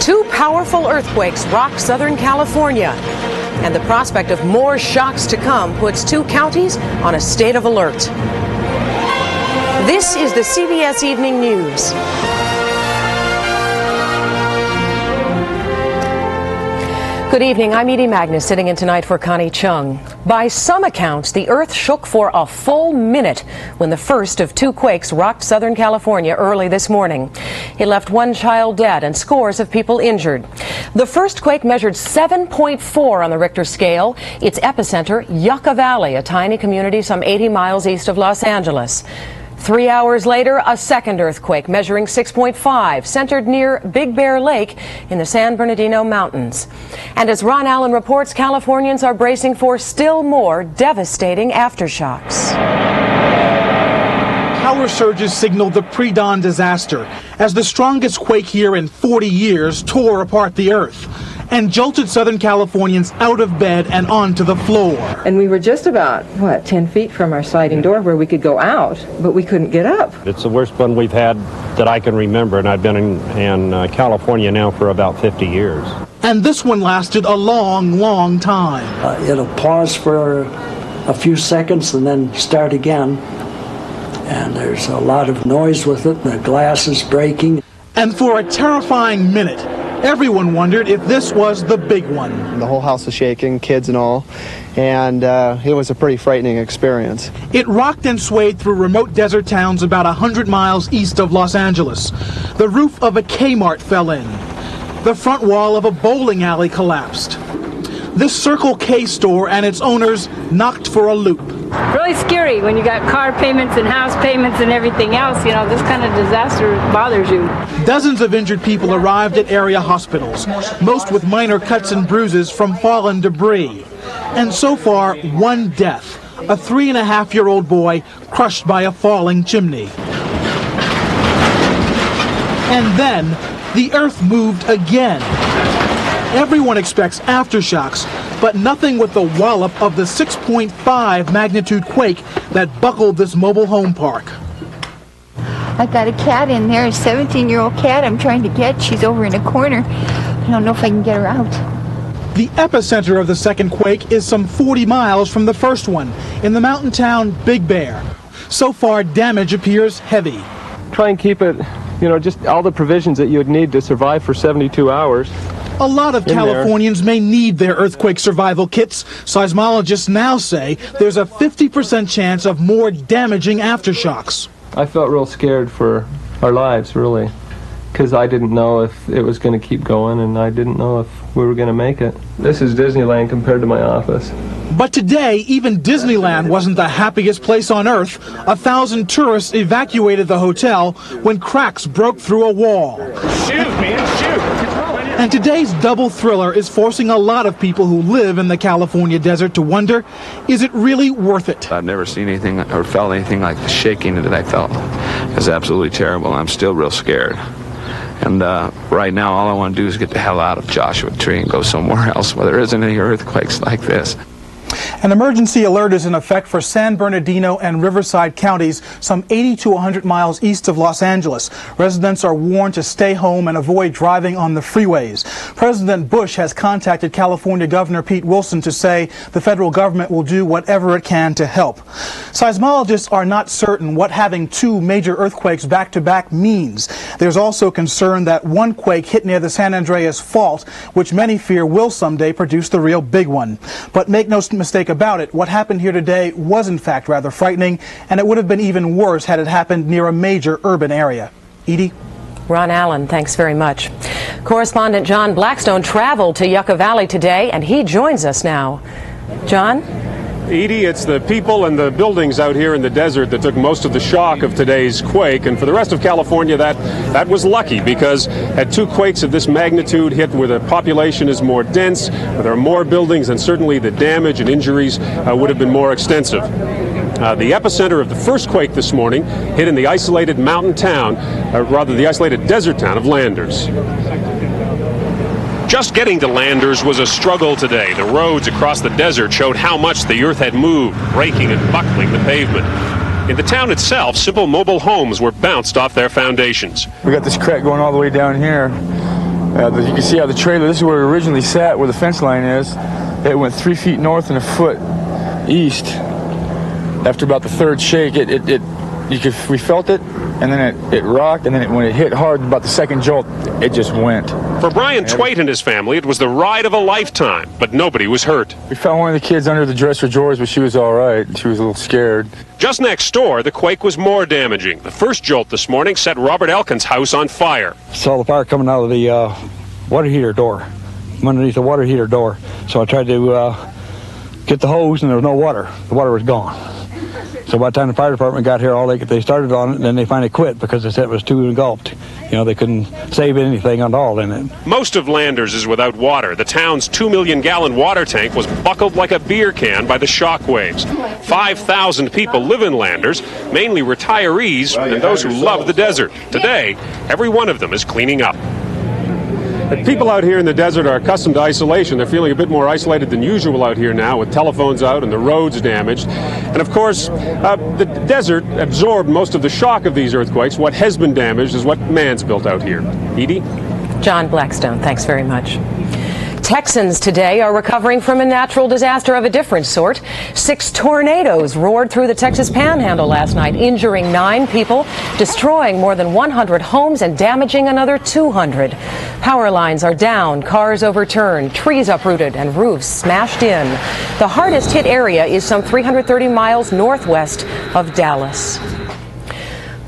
Two powerful earthquakes rock Southern California, and the prospect of more shocks to come puts two counties on a state of alert. This is the CBS Evening News. Good evening. I'm Edie Magnus, sitting in tonight for Connie Chung. By some accounts, the earth shook for a full minute when the first of two quakes rocked Southern California early this morning. It left one child dead and scores of people injured. The first quake measured 7.4 on the Richter scale. Its epicenter, Yucca Valley, a tiny community some 80 miles east of Los Angeles. 3 hours later, a second earthquake measuring 6.5 centered near Big Bear Lake in the San Bernardino Mountains. And as Ron Allen reports, Californians are bracing for still more devastating aftershocks. Power surges signaled the pre-dawn disaster as the strongest quake here in 40 years tore apart the earth and jolted Southern Californians out of bed and onto the floor. And we were just about, 10 feet from our sliding door where we could go out, but we couldn't get up. It's the worst one we've had that I can remember, and I've been in California now for about 50 years. And this one lasted a long, long time. It'll pause for a few seconds and then start again. And there's a lot of noise with it, the glass is breaking. And for a terrifying minute, everyone wondered if this was the big one. The whole house was shaking, kids and all, and it was a pretty frightening experience. It rocked and swayed through remote desert towns about 100 miles east of Los Angeles. The roof of a Kmart fell in. The front wall of a bowling alley collapsed. This Circle K store and its owners knocked for a loop. Really scary when you got car payments and house payments and everything else. You know, this kind of disaster bothers you. Dozens of injured people arrived at area hospitals, most with minor cuts and bruises from fallen debris. And so far, one death, a 3.5-year-old boy crushed by a falling chimney. And then, the earth moved again. Everyone expects aftershocks, but nothing with the wallop of the 6.5 magnitude quake that buckled this mobile home park. I've got a cat in there, a 17-year-old cat I'm trying to get. She's over in a corner. I don't know if I can get her out. The epicenter of the second quake is some 40 miles from the first one, in the mountain town Big Bear. So far, damage appears heavy. Try and keep it, just all the provisions that you would need to survive for 72 hours. A lot of Californians may need their earthquake survival kits. Seismologists now say there's a 50% chance of more damaging aftershocks. I felt real scared for our lives, really, because I didn't know if it was going to keep going, and I didn't know if we were going to make it. This is Disneyland compared to my office. But today, even Disneyland wasn't the happiest place on earth. 1,000 tourists evacuated the hotel when cracks broke through a wall. Shoot, man, shoot! And today's double thriller is forcing a lot of people who live in the California desert to wonder, is it really worth it? I've never seen anything or felt anything like the shaking that I felt. It was absolutely terrible. I'm still real scared. And right now, all I want to do is get the hell out of Joshua Tree and go somewhere else where there isn't any earthquakes like this. An emergency alert is in effect for San Bernardino and Riverside counties, some 80 to 100 miles east of Los Angeles. Residents are warned to stay home and avoid driving on the freeways. President Bush has contacted California Governor Pete Wilson to say the federal government will do whatever it can to help. Seismologists are not certain what having two major earthquakes back-to-back means. There's also concern that one quake hit near the San Andreas Fault, which many fear will someday produce the real big one. But make no mistake about it, what happened here today was in fact rather frightening, and it would have been even worse had it happened near a major urban area. Edie? Ron Allen, thanks very much. Correspondent John Blackstone traveled to Yucca Valley today, and he joins us now. John? Edie, it's the people and the buildings out here in the desert that took most of the shock of today's quake, and for the rest of California that was lucky, because had two quakes of this magnitude hit where the population is more dense, where there are more buildings, and certainly the damage and injuries would have been more extensive. The epicenter of the first quake this morning hit in the isolated mountain town, the isolated desert town of Landers. Just getting to Landers was a struggle today. The roads across the desert showed how much the earth had moved, breaking and buckling the pavement. In the town itself, simple mobile homes were bounced off their foundations. We got this crack going all the way down here. You can see how the trailer, this is where it originally sat, where the fence line is. It went 3 feet north and a foot east. After about the third shake, we felt it, and then it rocked, and then when it hit hard, about the second jolt, it just went. For Brian Twait and his family, it was the ride of a lifetime, but nobody was hurt. We found one of the kids under the dresser drawers, but she was all right. She was a little scared. Just next door, the quake was more damaging. The first jolt this morning set Robert Elkin's house on fire. Saw the fire coming out of the water heater door. I'm underneath the water heater door. So I tried to get the hose, and there was no water. The water was gone. So by the time the fire department got here, they started on it, and then they finally quit because they said it was too engulfed. You know, they couldn't save anything at all in it. Most of Landers is without water. The town's 2 million gallon water tank was buckled like a beer can by the shock waves. 5,000 people live in Landers, mainly retirees and those who love the desert. Today, every one of them is cleaning up. People out here in the desert are accustomed to isolation. They're feeling a bit more isolated than usual out here now, with telephones out and the roads damaged. And of course, the desert absorbed most of the shock of these earthquakes. What has been damaged is what man's built out here. Edie? John Blackstone, thanks very much. Texans today are recovering from a natural disaster of a different sort. 6 tornadoes roared through the Texas Panhandle last night, injuring 9 people, destroying more than 100 homes and damaging another 200. Power lines are down, cars overturned, trees uprooted, and roofs smashed in. The hardest hit area is some 330 miles northwest of Dallas.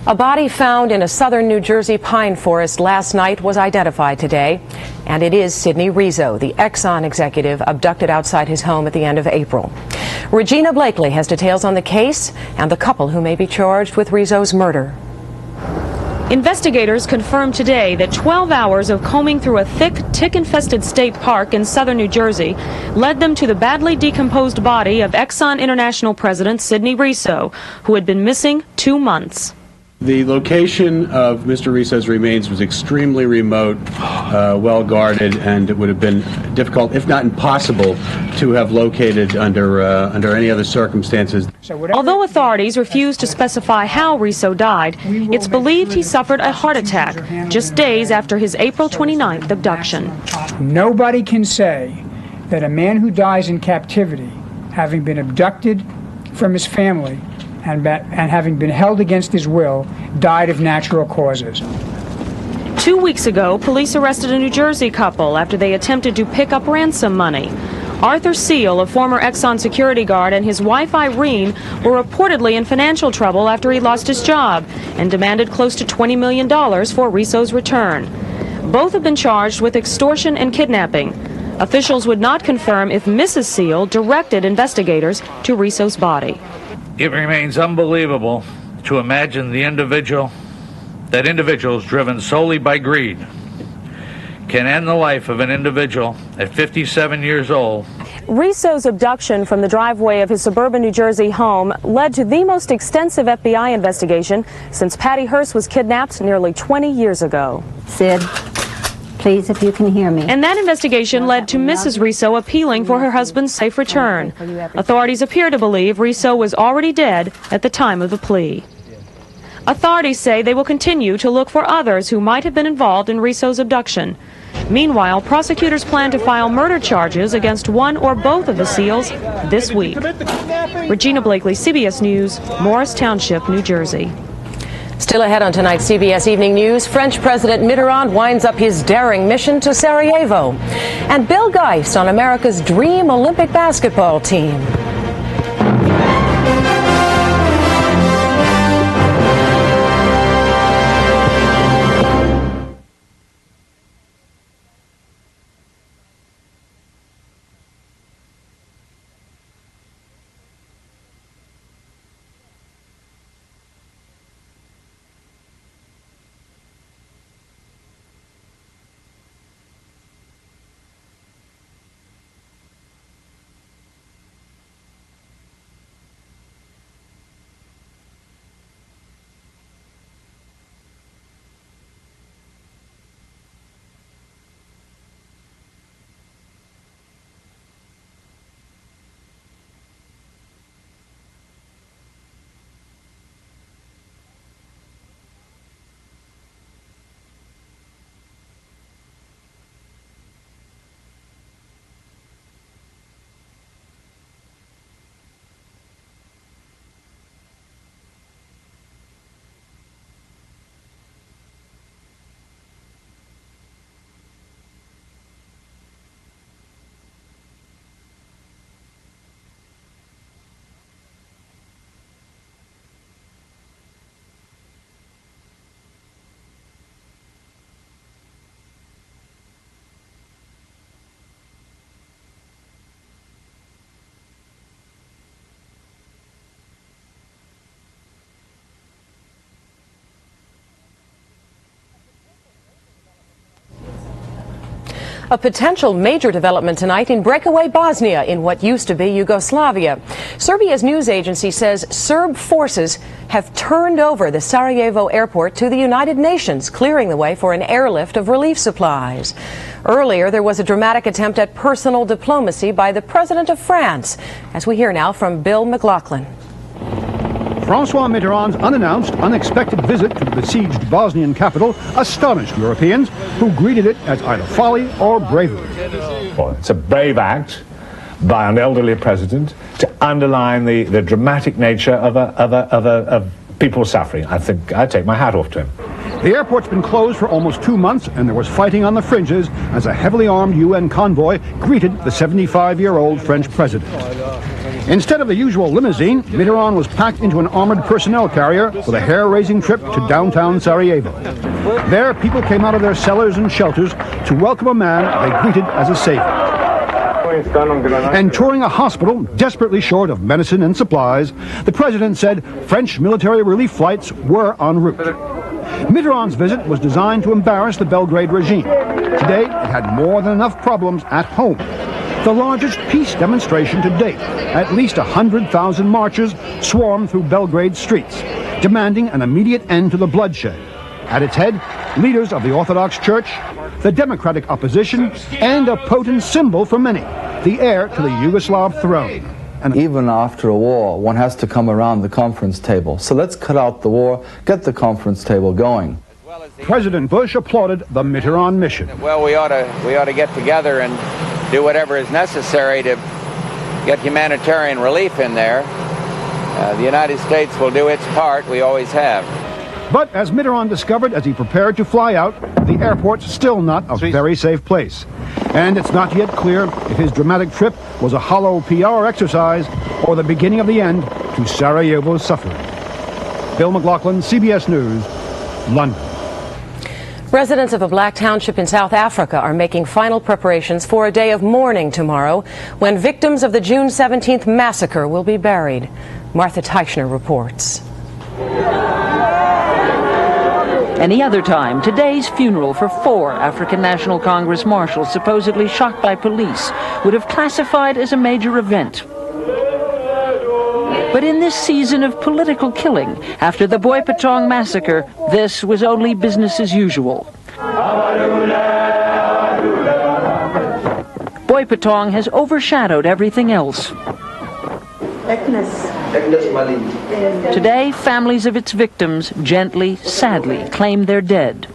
A body found in a southern New Jersey pine forest last night was identified today, and it is Sidney Rizzo, the Exxon executive abducted outside his home at the end of April. Regina Blakely has details on the case and the couple who may be charged with Rizzo's murder. Investigators confirmed today that 12 hours of combing through a thick, tick-infested state park in southern New Jersey led them to the badly decomposed body of Exxon International president Sidney Rizzo, who had been missing 2 months. The location of Mr. Rizzo's remains was extremely remote, well guarded, and it would have been difficult, if not impossible, to have located under any other circumstances. Although authorities refused to specify how Rizzo died, it's believed he suffered a heart attack just days after his April 29th abduction. Nobody can say that a man who dies in captivity, having been abducted from his family, and having been held against his will, died of natural causes. 2 weeks ago, police arrested a New Jersey couple after they attempted to pick up ransom money. Arthur Seal, a former Exxon security guard, and his wife Irene were reportedly in financial trouble after he lost his job and demanded close to $20 million for Rizzo's return. Both have been charged with extortion and kidnapping. Officials would not confirm if Mrs. Seal directed investigators to Rizzo's body. It remains unbelievable to imagine that individuals driven solely by greed can end the life of an individual at 57 years old. Rizzo's abduction from the driveway of his suburban New Jersey home led to the most extensive FBI investigation since Patty Hearst was kidnapped nearly 20 years ago. Sid, please, if you can hear me. And that investigation led to Mrs. Rizzo appealing for her husband's safe return. Authorities appear to believe Rizzo was already dead at the time of the plea. Authorities say they will continue to look for others who might have been involved in Rizzo's abduction. Meanwhile, prosecutors plan to file murder charges against one or both of the Seals this week. Regina Blakely, CBS News, Morris Township, New Jersey. Still ahead on tonight's CBS Evening News, French President Mitterrand winds up his daring mission to Sarajevo. And Bill Geist on America's dream Olympic basketball team. A potential major development tonight in breakaway Bosnia in what used to be Yugoslavia. Serbia's news agency says Serb forces have turned over the Sarajevo airport to the United Nations, clearing the way for an airlift of relief supplies. Earlier, there was a dramatic attempt at personal diplomacy by the President of France. As we hear now from Bill McLaughlin. Francois Mitterrand's unannounced, unexpected visit to the besieged Bosnian capital astonished Europeans who greeted it as either folly or bravery. Well, it's a brave act by an elderly president to underline the dramatic nature of people suffering. I think I take my hat off to him. The airport's been closed for almost 2 months, and there was fighting on the fringes as a heavily armed UN convoy greeted the 75-year-old French president. Instead of the usual limousine, Mitterrand was packed into an armored personnel carrier with a hair-raising trip to downtown Sarajevo. There, people came out of their cellars and shelters to welcome a man they greeted as a savior. And touring a hospital desperately short of medicine and supplies, the president said French military relief flights were en route. Mitterrand's visit was designed to embarrass the Belgrade regime. Today, it had more than enough problems at home. The largest peace demonstration to date. At least 100,000 marchers swarmed through Belgrade's streets, demanding an immediate end to the bloodshed. At its head, leaders of the Orthodox Church, the democratic opposition, and a potent symbol for many, the heir to the Yugoslav throne. And even after a war, one has to come around the conference table. So let's cut out the war, get the conference table going. President Bush applauded the Mitterrand mission. Well, we ought to get together and do whatever is necessary to get humanitarian relief in there. The United States will do its part. We always have. But as Mitterrand discovered as he prepared to fly out, the airport's still not a very safe place. And it's not yet clear if his dramatic trip was a hollow PR exercise or the beginning of the end to Sarajevo's suffering. Bill McLaughlin, CBS News, London. Residents of a black township in South Africa are making final preparations for a day of mourning tomorrow when victims of the June 17th massacre will be buried. Martha Teichner reports. Any other time, today's funeral for 4 African National Congress marshals supposedly shot by police would have classified as a major event. But in this season of political killing, after the Boipatong massacre, this was only business as usual. Boipatong has overshadowed everything else. Today, families of its victims gently, sadly claim they're dead.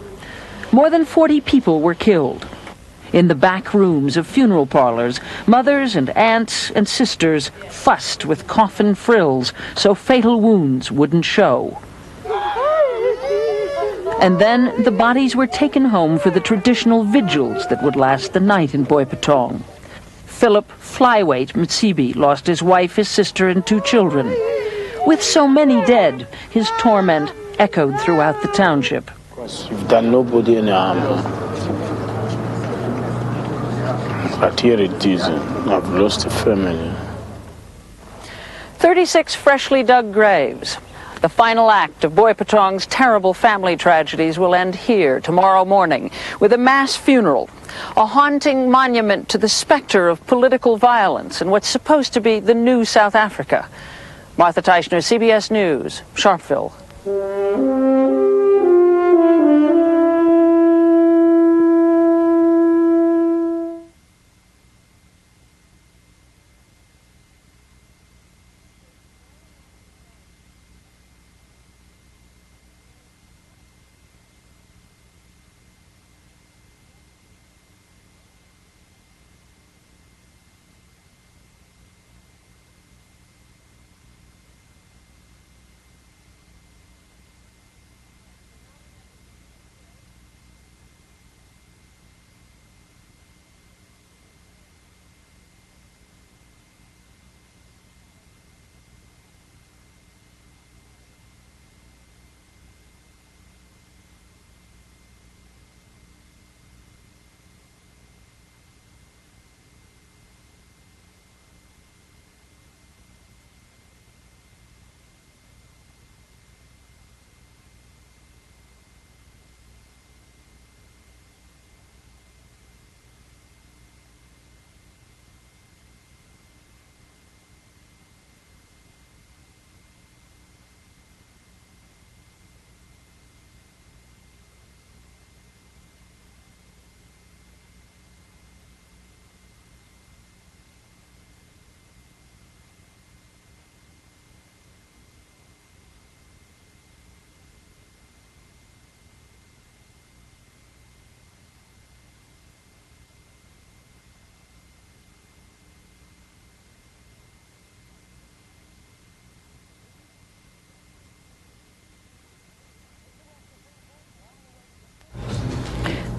More than 40 people were killed. In the back rooms of funeral parlors, mothers and aunts and sisters fussed with coffin frills so fatal wounds wouldn't show. And then the bodies were taken home for the traditional vigils that would last the night in Boipatong. Philip Flyweight Mtsibi lost his wife, his sister, and 2 children. With so many dead, his torment echoed throughout the township. You've done nobody any harm. But here it is. I've lost a family. 36 freshly dug graves. The final act of Boipatong's terrible family tragedies will end here tomorrow morning with a mass funeral, a haunting monument to the specter of political violence in what's supposed to be the new South Africa. Martha Teichner, CBS News, Sharpeville.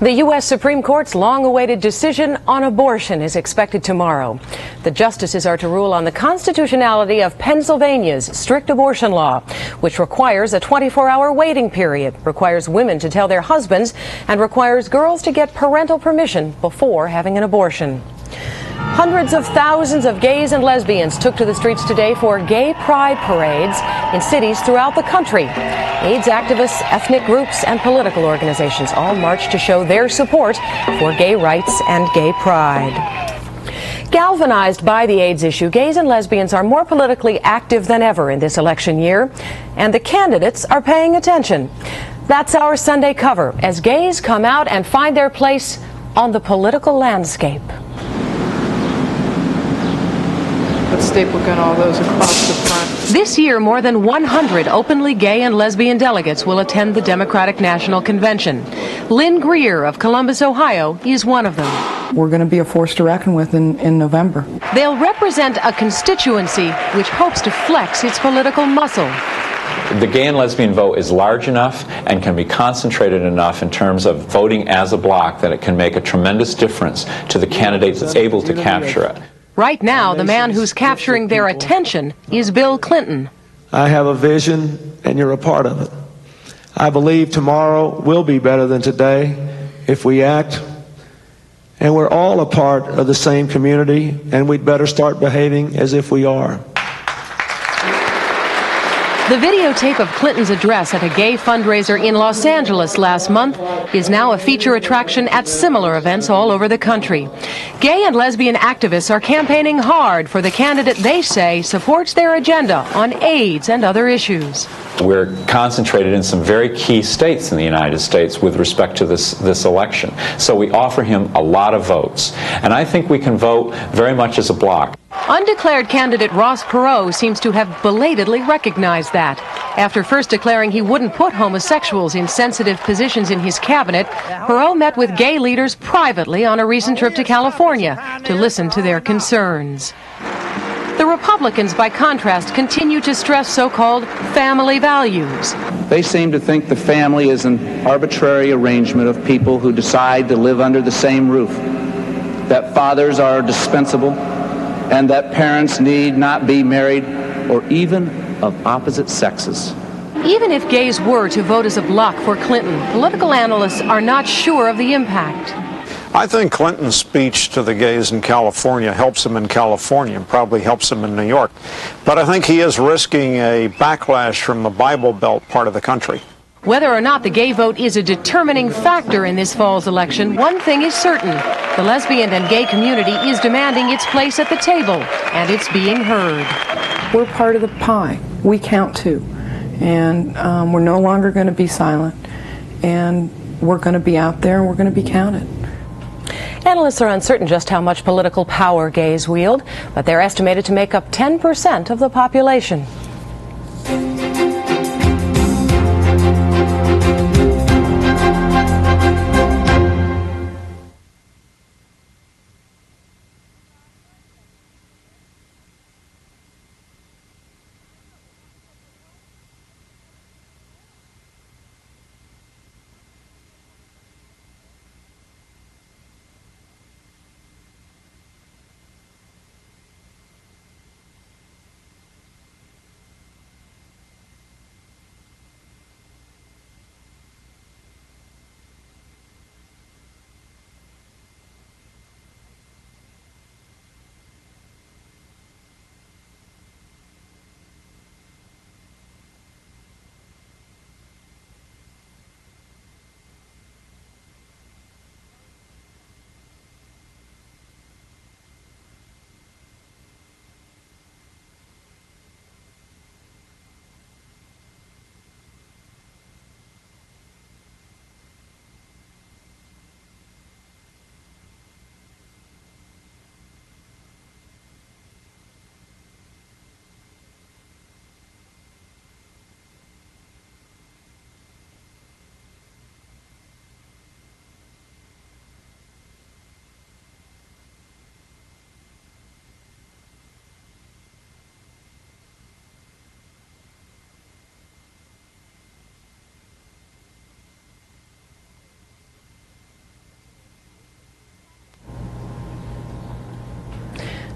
The U.S. Supreme Court's long-awaited decision on abortion is expected tomorrow. The justices are to rule on the constitutionality of Pennsylvania's strict abortion law, which requires a 24-hour waiting period, requires women to tell their husbands, and requires girls to get parental permission before having an abortion. Hundreds of thousands of gays and lesbians took to the streets today for gay pride parades in cities throughout the country. AIDS activists, ethnic groups, and political organizations all marched to show their support for gay rights and gay pride. Galvanized by the AIDS issue, gays and lesbians are more politically active than ever in this election year, and the candidates are paying attention. That's our Sunday cover, as gays come out and find their place on the political landscape. Let's staple gun all those across the front. This year, more than 100 openly gay and lesbian delegates will attend the Democratic National Convention. Lynn Greer of Columbus, Ohio, is one of them. We're going to be a force to reckon with in November. They'll represent a constituency which hopes to flex its political muscle. The gay and lesbian vote is large enough and can be concentrated enough in terms of voting as a bloc that it can make a tremendous difference to the candidate that's able to capture it. Right now, the man who's capturing their attention is Bill Clinton. I have a vision, and you're a part of it. I believe tomorrow will be better than today if we act. And we're all a part of the same community, and we'd better start behaving as if we are. The videotape of Clinton's address at a gay fundraiser in Los Angeles last month is now a feature attraction at similar events all over the country. Gay and lesbian activists are campaigning hard for the candidate they say supports their agenda on AIDS and other issues. We're concentrated in some very key states in the United States with respect to this election. So we offer him a lot of votes. And I think we can vote very much as a bloc. Undeclared candidate Ross Perot seems to have belatedly recognized that. After first declaring he wouldn't put homosexuals in sensitive positions in his cabinet, Perot met with gay leaders privately on a recent trip to California to listen to their concerns. The Republicans, by contrast, continue to stress so-called family values. They seem to think the family is an arbitrary arrangement of people who decide to live under the same roof, that fathers are dispensable, and that parents need not be married or even of opposite sexes. Even if gays were to vote as a bloc for Clinton, political analysts are not sure of the impact. I think Clinton's speech to the gays in California helps him in California and probably helps him in New York. But I think he is risking a backlash from the Bible Belt part of the country. Whether or not the gay vote is a determining factor in this fall's election, one thing is certain. The lesbian and gay community is demanding its place at the table, and it's being heard. We're part of the pie. We count too. And we're no longer going to be silent. And we're going to be out there and we're going to be counted. Analysts are uncertain just how much political power gays wield, but they're estimated to make up 10% of the population.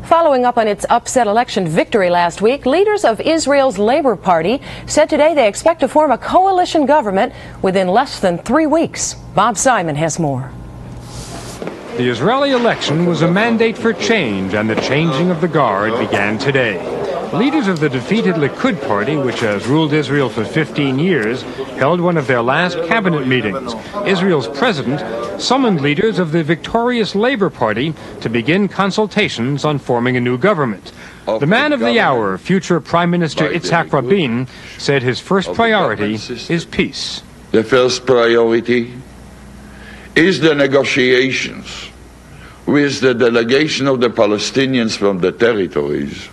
Following up on its upset election victory last week, leaders of Israel's Labor Party said today they expect to form a coalition government within less than 3 weeks. Bob Simon has more. The Israeli election was a mandate for change, and the changing of the guard began today. Leaders of the defeated Likud party, which has ruled Israel for 15 years, held one of their last cabinet meetings. Israel's president summoned leaders of the victorious Labor Party to begin consultations on forming a new government. The man of the hour, future Prime Minister Yitzhak Rabin, said his first priority is peace. The first priority is the negotiations with the delegation of the Palestinians from the territories.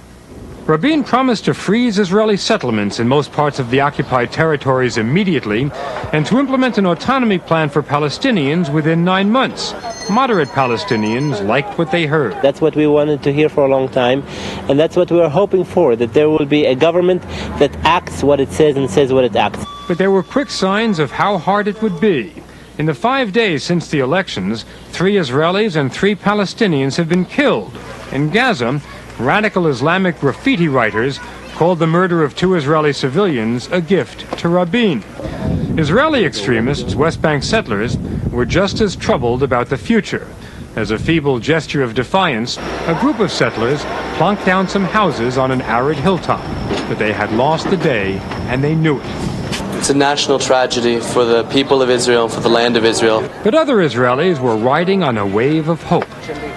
Rabin promised to freeze Israeli settlements in most parts of the occupied territories immediately and to implement an autonomy plan for Palestinians within 9 months. Moderate Palestinians liked what they heard. That's what we wanted to hear for a long time, and that's what we were hoping for, that there will be a government that acts what it says and says what it acts. But there were quick signs of how hard it would be. In the 5 days since the elections, 3 Israelis and 3 Palestinians have been killed. In Gaza, radical Islamic graffiti writers called the murder of 2 Israeli civilians a gift to Rabin. Israeli extremists, West Bank settlers, were just as troubled about the future. As a feeble gesture of defiance, a group of settlers plonked down some houses on an arid hilltop. But they had lost the day, and they knew it. It's a national tragedy for the people of Israel and for the land of Israel. But other Israelis were riding on a wave of hope.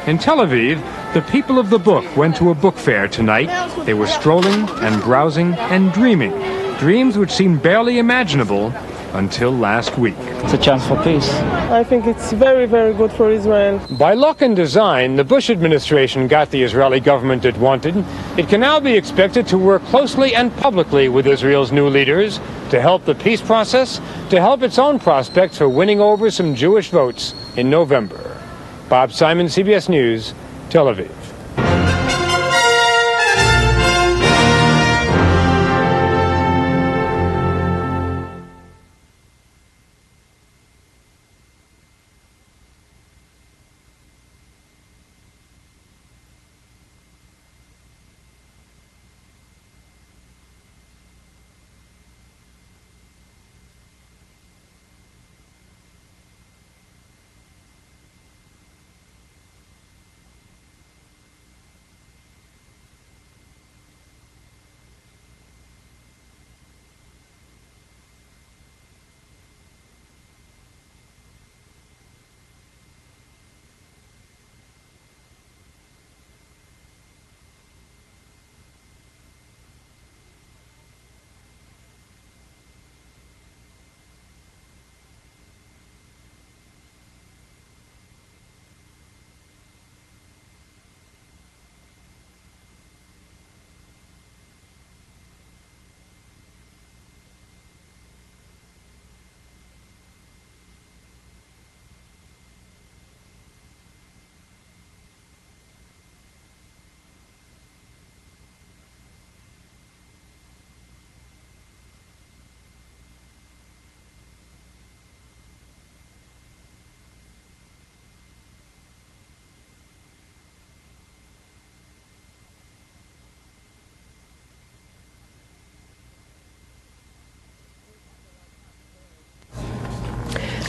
In Tel Aviv, the people of the book went to a book fair tonight. They were strolling and browsing and dreaming. Dreams which seemed barely imaginable until last week. It's a chance for peace. I think it's very, very good for Israel. By luck and design, the Bush administration got the Israeli government it wanted. It can now be expected to work closely and publicly with Israel's new leaders to help the peace process, to help its own prospects for winning over some Jewish votes in November. Bob Simon, CBS News, Tel Aviv.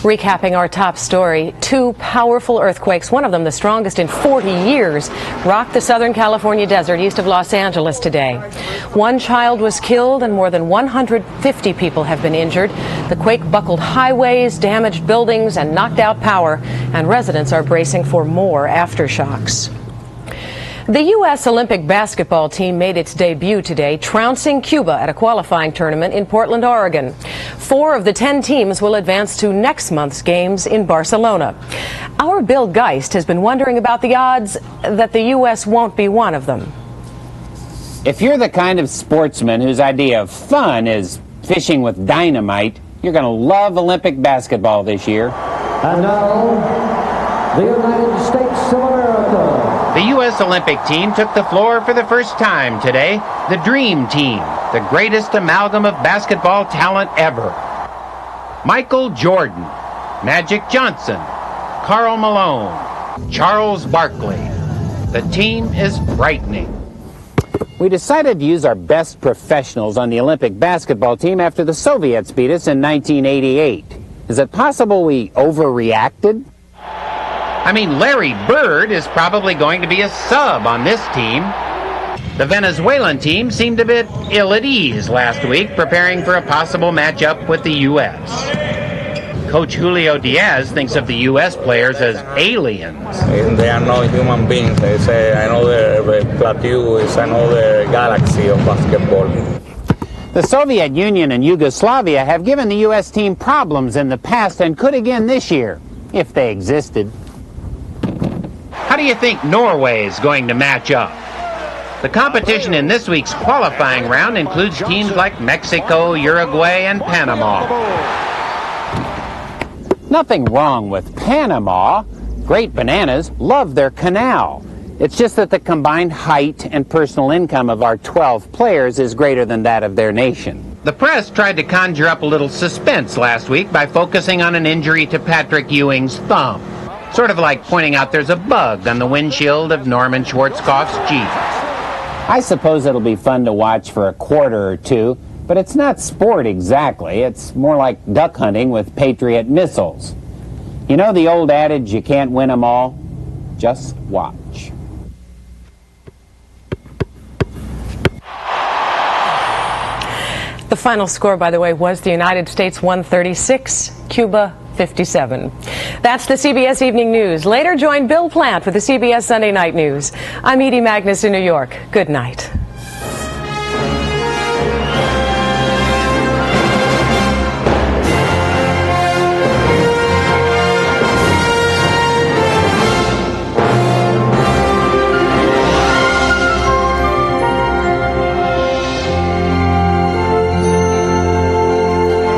Recapping our top story, 2 powerful earthquakes, one of them the strongest in 40 years, rocked the Southern California desert east of Los Angeles today. 1 child was killed and more than 150 people have been injured. The quake buckled highways, damaged buildings, and knocked out power, and residents are bracing for more aftershocks. The U.S. Olympic basketball team made its debut today, trouncing Cuba at a qualifying tournament in Portland, Oregon. 4 of the 10 teams will advance to next month's games in Barcelona. Our Bill Geist has been wondering about the odds that the U.S. won't be one of them. If you're the kind of sportsman whose idea of fun is fishing with dynamite, you're going to love Olympic basketball this year. And now, the United States of America. The U.S. Olympic team took the floor for the first time today. The Dream Team, the greatest amalgam of basketball talent ever. Michael Jordan, Magic Johnson, Karl Malone, Charles Barkley, The team is frightening. We decided to use our best professionals on the Olympic basketball team after the Soviets beat us in 1988. Is it possible we overreacted? I mean, Larry Bird is probably going to be a sub on this team. The Venezuelan team seemed a bit ill at ease last week, preparing for a possible matchup with the U.S. Coach Julio Diaz thinks of the U.S. players as aliens. They are not human beings. It's another plateau, it's another galaxy of basketball. The Soviet Union and Yugoslavia have given the U.S. team problems in the past and could again this year, if they existed. How do you think Norway is going to match up? The competition in this week's qualifying round includes teams like Mexico, Uruguay, and Panama. Nothing wrong with Panama. Great bananas love their canal. It's just that the combined height and personal income of our 12 players is greater than that of their nation. The press tried to conjure up a little suspense last week by focusing on an injury to Patrick Ewing's thumb. Sort of like pointing out there's a bug on the windshield of Norman Schwarzkopf's Jeep. I suppose it'll be fun to watch for a quarter or two, but it's not sport exactly. It's more like duck hunting with Patriot missiles. You know the old adage, you can't win them all? Just watch. The final score, by the way, was the United States 136, Cuba 57. That's the CBS Evening News. Later, join Bill Plant for the CBS Sunday Night News. I'm Edie Magnus in New York. Good night.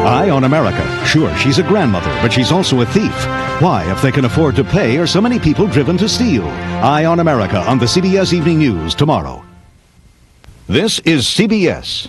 Eye on America. Sure, she's a grandmother, but she's also a thief. Why, if they can afford to pay, are so many people driven to steal? Eye on America on the CBS Evening News tomorrow. This is CBS.